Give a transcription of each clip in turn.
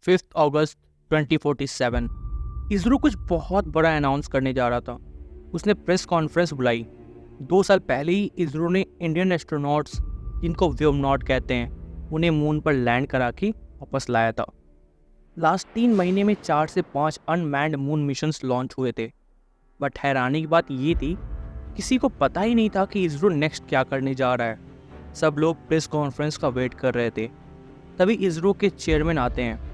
5 अगस्त 2047 इसरो कुछ बहुत बड़ा अनाउंस करने जा रहा था। उसने प्रेस कॉन्फ्रेंस बुलाई। 2 साल पहले ही इसरो ने इंडियन एस्ट्रोनॉट्स, जिनको व्योमनॉट कहते हैं, उन्हें मून पर लैंड करा के वापस लाया था। लास्ट 3 महीने में 4 से 5 अनमैन्ड मून मिशंस लॉन्च हुए थे। बट हैरानी की बात ये थी, किसी को पता ही नहीं था कि इसरो नेक्स्ट क्या करने जा रहा है। सब लोग प्रेस कॉन्फ्रेंस का वेट कर रहे थे। तभी इसरो के चेयरमैन आते हैं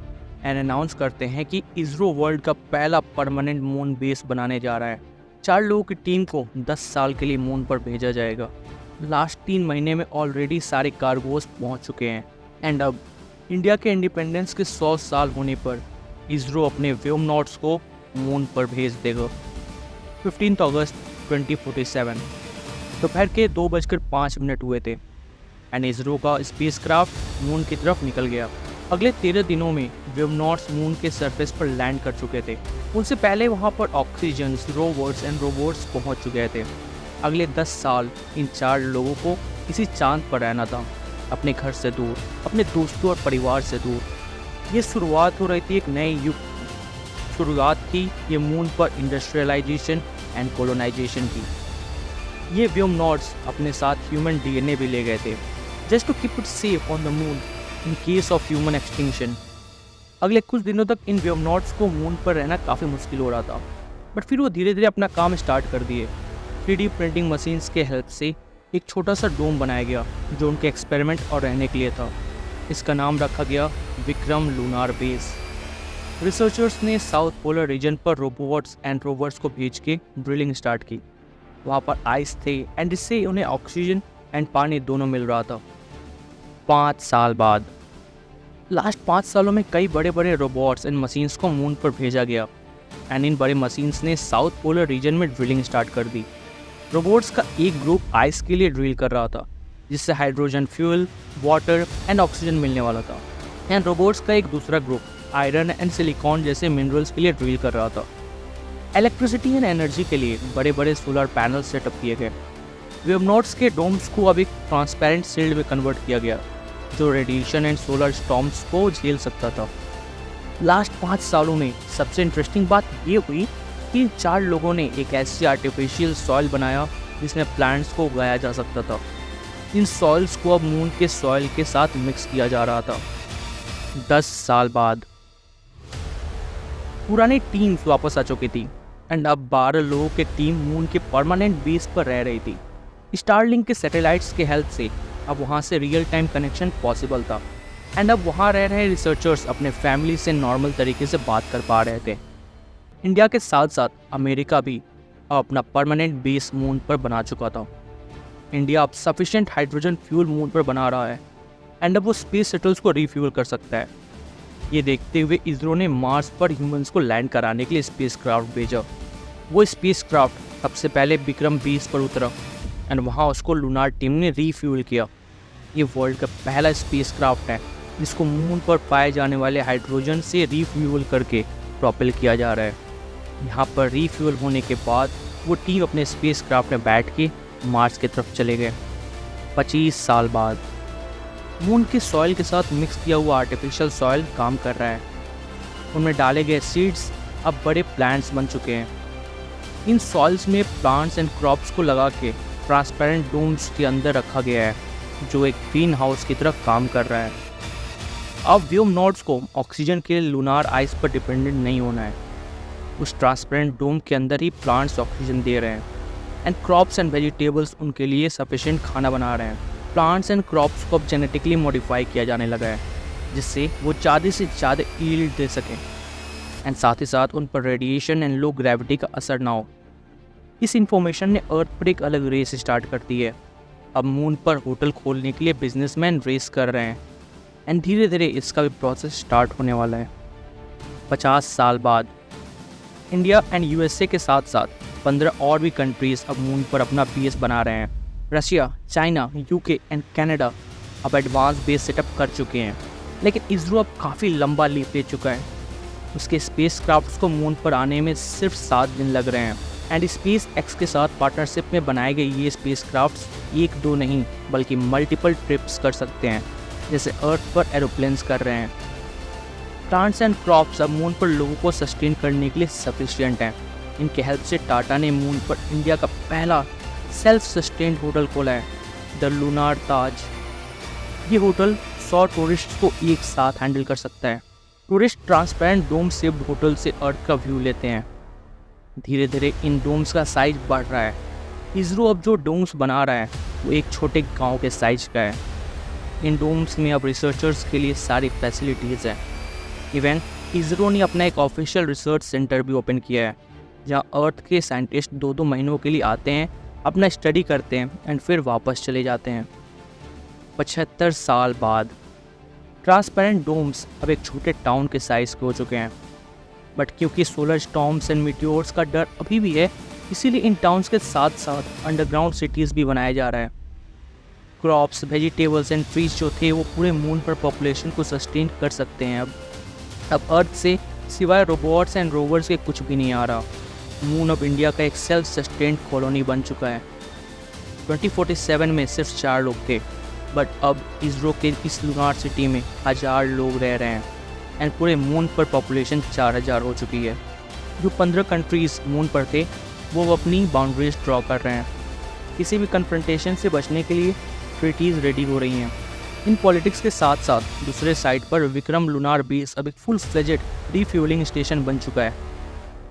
एंड अनाउंस करते हैं कि इसरो वर्ल्ड का पहला परमानेंट मून बेस बनाने जा रहा है। 4 लोगों की टीम को 10 साल के लिए मून पर भेजा जाएगा। लास्ट 3 महीने में ऑलरेडी सारे कार्गोस पहुंच चुके हैं एंड अब इंडिया के इंडिपेंडेंस के 100 साल होने पर इसरो अपने व्योमनॉट्स को मून पर भेज देगा। 15 अगस्त 2047 दोपहर के 2:05 हुए थे एंड इसरो का स्पेसक्राफ्ट मून की तरफ निकल गया। अगले 13 दिनों में व्योमनॉट्स मून के सरफेस पर लैंड कर चुके थे। उनसे पहले वहां पर ऑक्सीजन, रोवर्स एंड रोबोट्स पहुंच चुके थे। अगले 10 साल इन 4 लोगों को इसी चांद पर रहना था, अपने घर से दूर, अपने दोस्तों और परिवार से दूर। ये शुरुआत हो रही थी एक नए युग की। शुरुआत थी ये मून पर इंडस्ट्रियलाइजेशन एंड कोलोनाइजेशन की। ये व्योमनॉट्स अपने साथ ह्यूमन डीएनए भी ले गए थे, just to keep it safe on the moon in case of human extinction. अगले कुछ दिनों तक इन व्योमनॉट्स को मून पर रहना काफ़ी मुश्किल हो रहा था, बट फिर वो धीरे धीरे अपना काम स्टार्ट कर दिए। 3D प्रिंटिंग मशीन्स के हेल्प से एक छोटा सा डोम बनाया गया जो उनके एक्सपेरिमेंट और रहने के लिए था। इसका नाम रखा गया विक्रम लूनार बेस। रिसर्चर्स ने साउथ पोलर रीजन पर रोबोट्स एंड रोवर्स को भेज के ड्रिलिंग स्टार्ट की। वहाँ पर आइस थे एंड इससे उन्हें ऑक्सीजन एंड पानी दोनों मिल रहा था। 5 साल बाद, लास्ट 5 सालों में कई बड़े बड़े रोबोट्स एंड मशीन्स को मून पर भेजा गया एंड इन बड़े मशीन्स ने साउथ पोलर रीजन में ड्रिलिंग स्टार्ट कर दी। रोबोट्स का एक ग्रुप आइस के लिए ड्रिल कर रहा था, जिससे hydrogen fuel, water and oxygen मिलने वाला था। एंड रोबोट्स का एक दूसरा ग्रुप आयरन एंड सिलिकॉन जैसे मिनरल्स के लिए ड्रिल कर रहा था। इलेक्ट्रिसिटी एंड एनर्जी के लिए बड़े बड़े सोलर पैनल सेटअप किए गए। व्योमनॉट्स के डोम्स को अब एक ट्रांसपेरेंट शील्ड में कन्वर्ट किया गया, जो रेडिएशन एंड सोलर स्टॉर्म्स को झेल सकता था। लास्ट 5 सालों में सबसे इंटरेस्टिंग बात ये हुई कि इन 4 लोगों ने एक ऐसी आर्टिफिशियल सॉइल बनाया जिसमें प्लांट्स को उगाया जा सकता था। इन सॉइल्स को अब मून के सॉइल के साथ मिक्स किया जा रहा था। 10 साल बाद पुरानी टीम्स वापस आ चुकी थी एंड अब 12 लोगों की टीम मून के परमानेंट बेस पर रह रही थी। स्टारलिंक के सैटेलाइट्स के हेल्प से अब वहाँ से रियल टाइम कनेक्शन पॉसिबल था एंड अब वहाँ रह रहे रिसर्चर्स अपने फैमिली से नॉर्मल तरीके से बात कर पा रहे थे। इंडिया के साथ साथ अमेरिका भी अब अपना परमानेंट बेस मून पर बना चुका था। इंडिया अब सफिशिएंट हाइड्रोजन फ्यूल मून पर बना रहा है एंड अब वो स्पेस शटल्स को रिफ्यूल कर सकता है। ये देखते हुए इसरो ने मार्स पर ह्यूमंस को लैंड कराने के लिए स्पेसक्राफ्ट भेजा। वो स्पेसक्राफ्ट सबसे पहले विक्रम 20 पर उतरा एंड वहाँ उसको लूनार टीम ने रिफ्यूल किया। ये वर्ल्ड का पहला स्पेसक्राफ्ट है जिसको मून पर पाए जाने वाले हाइड्रोजन से रिफ्यूल करके प्रोपेल किया जा रहा है। यहाँ पर रिफ्यूल होने के बाद वो टीम अपने स्पेसक्राफ्ट में बैठ के मार्स की तरफ चले गए। 25 साल बाद मून के सॉइल के साथ मिक्स किया हुआ आर्टिफिशियल सॉइल काम कर रहा है। उनमें डाले गए सीड्स अब बड़े प्लांट्स बन चुके हैं। इन सॉइल्स में प्लांट्स एंड क्रॉप्स को लगा के ट्रांसपेरेंट डोम्स के अंदर रखा गया है, जो एक ग्रीन हाउस की तरह काम कर रहा है। अब व्योमनॉट्स को ऑक्सीजन के लिए लूनार आइस पर डिपेंडेंट नहीं होना है। उस ट्रांसपेरेंट डोम के अंदर ही प्लांट्स ऑक्सीजन दे रहे हैं एंड क्रॉप्स एंड वेजिटेबल्स उनके लिए सफिशिएंट खाना बना रहे हैं। प्लांट्स एंड क्रॉप्स को अब जेनेटिकली मॉडिफाई किया जाने लगा है, जिससे वो ज़्यादा से ज़्यादा यील्ड दे सकें एंड साथ ही साथ उन पर रेडिएशन एंड लो ग्रेविटी का असर ना हो। इस इंफॉर्मेशन ने अर्थ पर एक अलग रेस स्टार्ट कर दी है। अब मून पर होटल खोलने के लिए बिजनेसमैन रेस कर रहे हैं एंड धीरे धीरे इसका भी प्रोसेस स्टार्ट होने वाला है। 50 साल बाद इंडिया एंड यूएसए के साथ साथ 15 और भी कंट्रीज़ अब मून पर अपना बेस बना रहे हैं। Russia, China, UK and Canada अब एडवांस बेस सेटअप कर चुके हैं, लेकिन इसरो अब काफ़ी लंबा लीप ले चुका है। उसके स्पेसक्राफ्ट्स को मून पर आने में सिर्फ 7 दिन लग रहे हैं एंड स्पेस एक्स के साथ पार्टनरशिप में बनाए गए ये स्पेसक्राफ्ट्स 1-2 नहीं बल्कि मल्टीपल ट्रिप्स कर सकते हैं, जैसे अर्थ पर एरोप्लेन्स कर रहे हैं। प्लांट्स एंड क्रॉप्स अब मून पर लोगों को सस्टेन करने के लिए सफिशिएंट हैं। इनके हेल्प से टाटा ने मून पर इंडिया का पहला सेल्फ सस्टेन्ड होटल खोला है, द लूनार ताज। ये होटल 100 टूरिस्ट को एक साथ हैंडल कर सकता है। Tourist transparent dome shaped hotel से अर्थ का व्यू लेते हैं। धीरे धीरे इन डोम्स का साइज बढ़ रहा है। इसरो अब जो डोम्स बना रहा है वो एक छोटे गांव के साइज का है। इन डोम्स में अब रिसर्चर्स के लिए सारी फैसिलिटीज़ हैं। इवन इसरो ने अपना एक ऑफिशियल रिसर्च सेंटर भी ओपन किया है, जहां अर्थ के साइंटिस्ट 2-2 महीनों के लिए आते हैं, अपना स्टडी करते हैं एंड फिर वापस चले जाते हैं। 75 साल बाद ट्रांसपेरेंट डोम्स अब एक छोटे टाउन के साइज़ के हो चुके हैं। बट क्योंकि सोलर स्टॉर्म्स एंड मीटियोर्स का डर अभी भी है, इसीलिए इन टाउन्स के साथ साथ अंडरग्राउंड सिटीज़ भी बनाया जा रहा है। क्रॉप्स, वेजिटेबल्स एंड ट्रीज जो थे वो पूरे मून पर पॉपुलेशन को सस्टेन कर सकते हैं। अब अर्थ से सिवाय रोबोट्स एंड रोवर्स के कुछ भी नहीं आ रहा। मून अब इंडिया का एक सेल्फ सस्टेन्ड कॉलोनी बन चुका है। 2047 में सिर्फ 4 लोग थे, बट अब इसरो के इस लूनार सिटी में 1000 लोग रह रहे हैं एंड पूरे मून पर पॉपुलेशन 4000 हो चुकी है। जो 15 कंट्रीज़ मून पर थे वो अपनी बाउंड्रीज ड्रॉ कर रहे हैं। किसी भी कन्फ्रंटेशन से बचने के लिए ट्रीटीज़ रेडी हो रही हैं। इन पॉलिटिक्स के साथ साथ दूसरे साइड पर विक्रम लूनार बेस अब एक फुल फ्लेजेड रीफ्यूलिंग स्टेशन बन चुका है।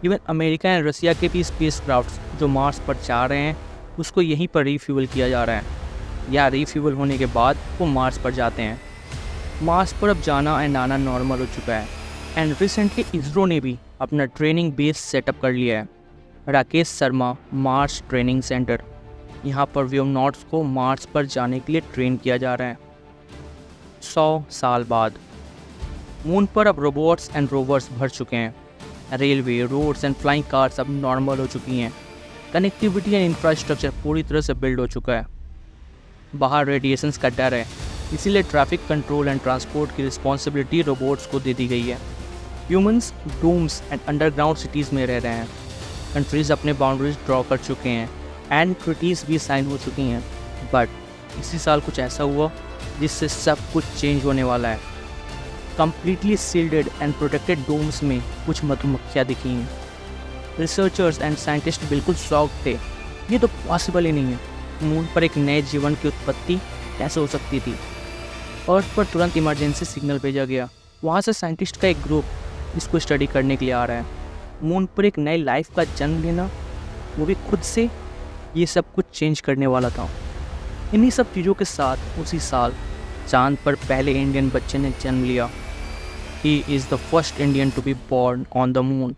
इवन अमेरिका एंड रसिया के भी स्पेस क्राफ्ट्स जो मार्स पर जा रहे हैं उसको यहीं पर रीफ्यूल किया जा रहा है, या रीफ्यूल होने के बाद वो मार्स पर जाते हैं। मार्स पर अब जाना एंड आना नॉर्मल हो चुका है एंड रिसेंटली इसरो ने भी अपना ट्रेनिंग बेस सेटअप कर लिया है, Rakesh Sharma Mars training centre. यहाँ पर व्योमनॉट्स को मार्स पर जाने के लिए ट्रेन किया जा रहा है। 100 साल बाद मून पर अब रोबोट्स एंड रोवर्स भर चुके हैं। Railway, roads and flying cars अब नॉर्मल हो चुकी हैं। कनेक्टिविटी एंड इंफ्रास्ट्रक्चर पूरी तरह से बिल्ड हो चुका है। बाहर रेडिएशंस का डर है, इसीलिए ट्रैफिक कंट्रोल एंड ट्रांसपोर्ट की रिस्पॉन्सिबिलिटी रोबोट्स को दे दी गई है। Humans domes and underground cities में रह रहे हैं। कंट्रीज़ अपने बाउंड्रीज ड्रॉ कर चुके हैं एंड ट्रीटीज़ भी साइन हो चुकी हैं। बट इसी साल कुछ ऐसा हुआ जिससे सब कुछ चेंज होने वाला है। Completely sealed and protected domes में कुछ मधुमक्खियाँ दिखी हैं। रिसर्चर्स एंड साइंटिस्ट बिल्कुल शॉक थे, ये तो पॉसिबल ही नहीं है। मून पर एक नए जीवन की उत्पत्ति कैसे हो सकती थी? अर्थ पर तुरंत इमरजेंसी सिग्नल भेजा गया। वहाँ से साइंटिस्ट का एक ग्रुप इसको स्टडी करने के लिए आ रहा है। मून पर एक नई लाइफ का जन्म लेना, वो भी खुद से, ये सब कुछ चेंज करने वाला था। इन्हीं सब चीज़ों के साथ उसी साल चांद पर पहले इंडियन बच्चे ने जन्म लिया। He is the first Indian to be born on the moon.